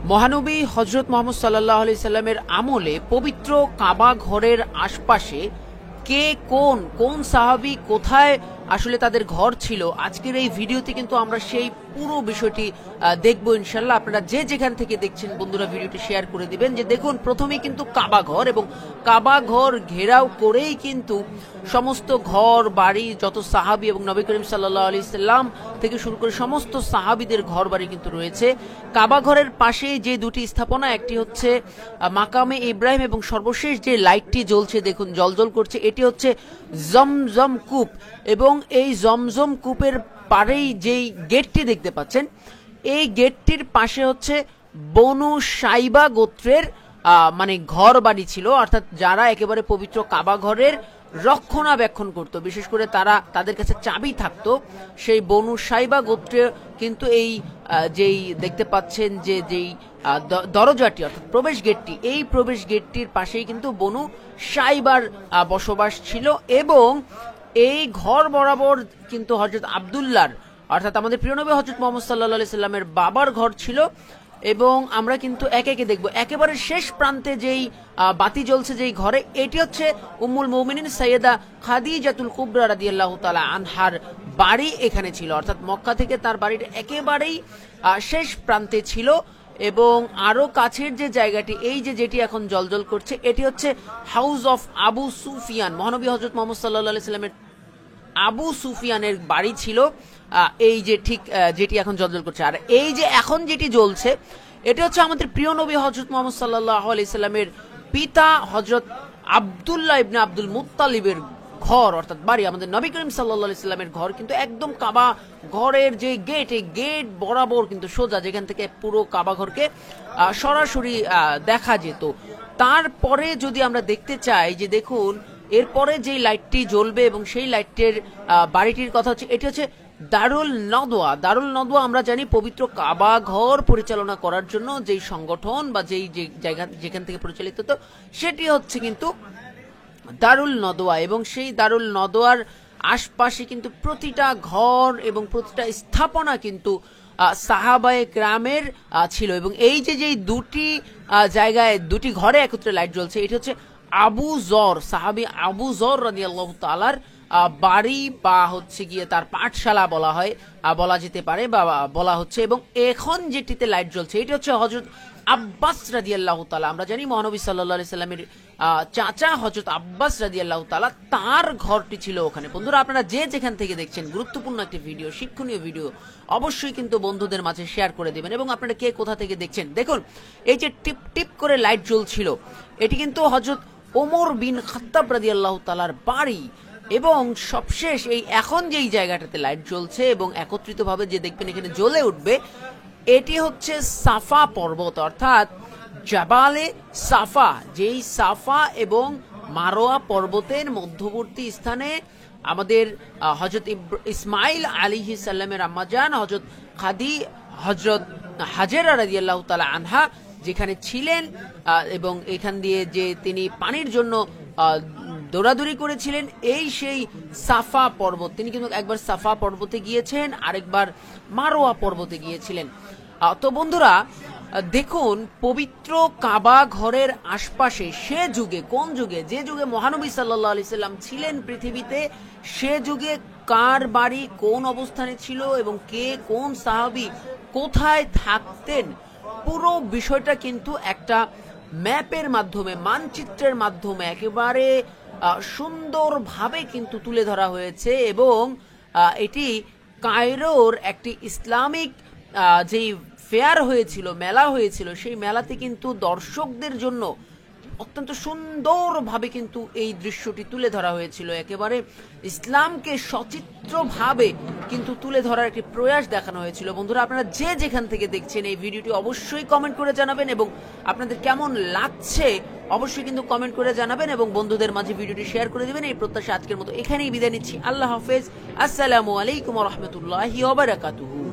মহানবী হযরত মুহাম্মদ সাল্লাল্লাহু আলাইহি সাল্লামের আমলে পবিত্র কাবা ঘরের আশপাশে কে কোন কোন সাহাবী কোথায় আসলে তাদের ঘর ছিল, আজকের এই ভিডিওতে কিন্তু আমরা সেই পুরো বিষয়টি দেখবো ইনশাল্লাহ। আপনারা যে যেখান থেকে দেখছেন বন্ধুরা ভিডিওটি শেয়ার করে দিবেন। যে দেখুন, প্রথমেই কিন্তু কাবা ঘর, এবং কাবা ঘর ঘেরাও করেই কিন্তু সমস্ত ঘর বাড়ি, যত সাহাবী এবং নবী করিম সাল্লাল্লাহু আলাইহি সাল্লাম থেকে শুরু করে সমস্ত সাহাবীদের ঘর বাড়ি কিন্তু রয়েছে। কাবা ঘরের পাশে যে দুটি স্থাপনা, একটি হচ্ছে মাকামে ইব্রাহিম, এবং সর্বশেষ যে লাইটটি জ্বলছে দেখুন জলজল করছে, এটি হচ্ছে জমজম কূপ। এবং এই জমজম কূপের পারেই যেই গেটটি দেখতে পাচ্ছেন, এই গেটটির পাশে হচ্ছে বনু সাইবা গোত্রের মানে ঘর বাড়ি ছিল, অর্থাৎ যারা একেবারে পবিত্র কাবা ঘরের রক্ষণাবেক্ষণ করত, বিশেষ করে তাদের কাছে চাবি থাকতো। সেই বনু সাইবা গোত্রে কিন্তু এই যেই দেখতে পাচ্ছেন যে যেই দরজাটি অর্থাৎ প্রবেশ গেটটি, এই প্রবেশ গেটটির পাশেই কিন্তু বনু সাইবার বসবাস ছিল। এবং এই ঘর বরাবর কিন্তু হযরত আব্দুল্লাহর অর্থাৎ আমাদের প্রিয় নবী হযরত মুহাম্মদ সাল্লাল্লাহু আলাইহি সাল্লামের বাবার ঘর ছিল। এবং আমরা কিন্তু একে একে দেখব। একেবারে শেষ প্রান্তে যেই বাতি জ্বলছে যেই ঘরে, এটি হচ্ছে উম্মুল মুমিনিন সাইয়েদা খাদিজাতুল কুবরা রাদিয়াল্লাহু তাআলা আনহার বাড়ি এখানে ছিল, অর্থাৎ মক্কা থেকে তার বাড়িটা একেবারেই শেষ প্রান্তে ছিল। এবং আরো কাছের যে জায়গাটি, এই যে যেটি এখন জলজল করছে, এটি হচ্ছে হাউস অফ আবু সুফিয়ান। মহানবী হযরত মুহাম্মদ সাল্লাল্লাহু আলাইহি সাল্লামের আবু সুফিয়ানের বাড়ি ছিল এই যে ঠিক যেটি এখন জলজল করছে। আর এই যে এখন যেটি জ্বলছে, এটা হচ্ছে আমাদের প্রিয় নবী হযরত মুহাম্মদ সাল্লাল্লাহু আলাইহি সাল্লামের পিতা হযরত আব্দুল্লাহ ইবনে আব্দুল মুত্তালিবের ঘর, অর্থাৎ বাড়ি। আমাদের নবী করিম সাল্লাল্লাহু আলাইহি সাল্লামের ঘর কিন্তু একদম কাবা ঘরের যে গেট, এই গেট বরাবর কিন্তু সোজা, যেখান থেকে পুরো কাবা ঘরকে সরাসরি দেখা যেত। তারপরে যদি আমরা দেখতে চাই যে দেখুন, এরপরে যে লাইটটি জ্বলবে এবং সেই লাইটের বাড়িটির কথা হচ্ছে, এটি হচ্ছে দারুল নদওয়া। দারুল নদওয়া আমরা জানি পবিত্র কাবা ঘর পরিচালনা করার জন্য যেই সংগঠন বা যেই জায়গা যেখান থেকে পরিচালিত হতো, সেটি হচ্ছে কিন্তু দারুল নদওয়া। এবং সেই দারুল নদওয়ার আশপাশে কিন্তু প্রতিটা ঘর এবং প্রতিটা স্থাপনা কিন্তু সাহাবায়ে কেরামের ছিল। এবং এই যে যেই দুটি জায়গায় দুটি ঘরে একত্রে লাইট জ্বলছে, এটি হচ্ছে আবু জর, সাহাবী আবু জর রাদিয়াল্লাহু তাআলার বাড়ি বা হচ্ছে গিয়ে তার পাঠশালা বলা যেতে পারে বা বলা হচ্ছে। এবং এখন যেটিতে লাইট জ্বলছে, এটি হচ্ছে হযরত আব্বাস রাদিয়াল্লাহু তাআলা। আমরা জানি মহানবী সাল্লাল্লাহু আলাইহি সাল্লামের চাচা হযরত আব্বাস রাদিয়াল্লাহু তাআলা, তার ঘরটি ছিল ওখানে। বন্ধুরা, আপনারা যে যেখান থেকে দেখছেন, গুরুত্বপূর্ণ একটি ভিডিও, শিক্ষণীয় ভিডিও, অবশ্যই কিন্তু বন্ধুদের মাঝে শেয়ার করে দিবেন। এবং আপনারা কে কোথা থেকে দেখছেন, দেখুন এই যে টিপ টিপ করে লাইট জ্বলছিল, এটি কিন্তু হযরত ওমর বিন খাত্তাব রাদিয়াল্লাহু তাআলার বাড়ি। এবং সবশেষ এই এখন যেই জায়গাটাতে লাইট জ্বলছে এবং একত্রিতভাবে যে দেখবেন এখানে জ্বলে উঠবে, এটি হচ্ছে সাফা পর্বত, অর্থাৎ জাবালে সাফা। যেই সাফা এবং মারোয়া পর্বতের মধ্যবর্তী স্থানে আমাদের হযরত ইসমাইল আলাইহিস সালামের আম্মাজান হযরত হাজেরা রাদিয়াল্লাহু তাআলা আনহা যেখানে ছিলেন, এবং এখান দিয়ে যে তিনি পানির জন্য দৌড়াদৌড়ি করেছিলেন, এই সেই সাফা পর্বত। তিনি কিন্তু একবার সাফা পর্বতে গিয়েছেন, আরেকবার মারোয়া পর্বতে গিয়েছিলেন। তো বন্ধুরা দেখুন, পবিত্র কাবা ঘরের আশপাশে সে যুগে, কোন যুগে, যে যুগে মহানবী সাল্লাল্লাহু আলাইহি সাল্লাম ছিলেন পৃথিবীতে, সে যুগে কার বাড়ি কোন অবস্থানে ছিল এবং কে কোন সাহাবী কোথায় থাকতেন, পুরো বিষয়টা কিন্তু একটা ম্যাপের মাধ্যমে, মানচিত্রের মাধ্যমে একেবারে সুন্দরভাবে কিন্তু তুলে ধরা হয়েছে। এবং এটি কায়রোর একটি ইসলামিক যেই ফেয়ার হয়েছিল, মেলা হয়েছিল, সেই মেলাতে কিন্তু দর্শকদের জন্য অত্যন্ত সুন্দরভাবে কিন্তু এই দৃশ্যটি তুলে ধরা হয়েছিল। একেবারে ইসলামকে সচিত্রভাবে কিন্তু তুলে ধরার একটি প্রয়াস দেখানো হয়েছিল। বন্ধুরা, আপনারা যে যেখান থেকে দেখছেন এই ভিডিওটি অবশ্যই কমেন্ট করে জানাবেন, এবং আপনাদের কেমন লাগছে অবশ্যই কিন্তু কমেন্ট করে জানাবেন, এবং বন্ধুদের মাঝে ভিডিওটি শেয়ার করে দিবেন। এই প্রত্যাশা আজকের মতো এখানেই বিদায় নিচ্ছি। আল্লাহ হাফেজ। আসসালামু আলাইকুম ওয়া রাহমাতুল্লাহি ওয়া বারাকাতুহু।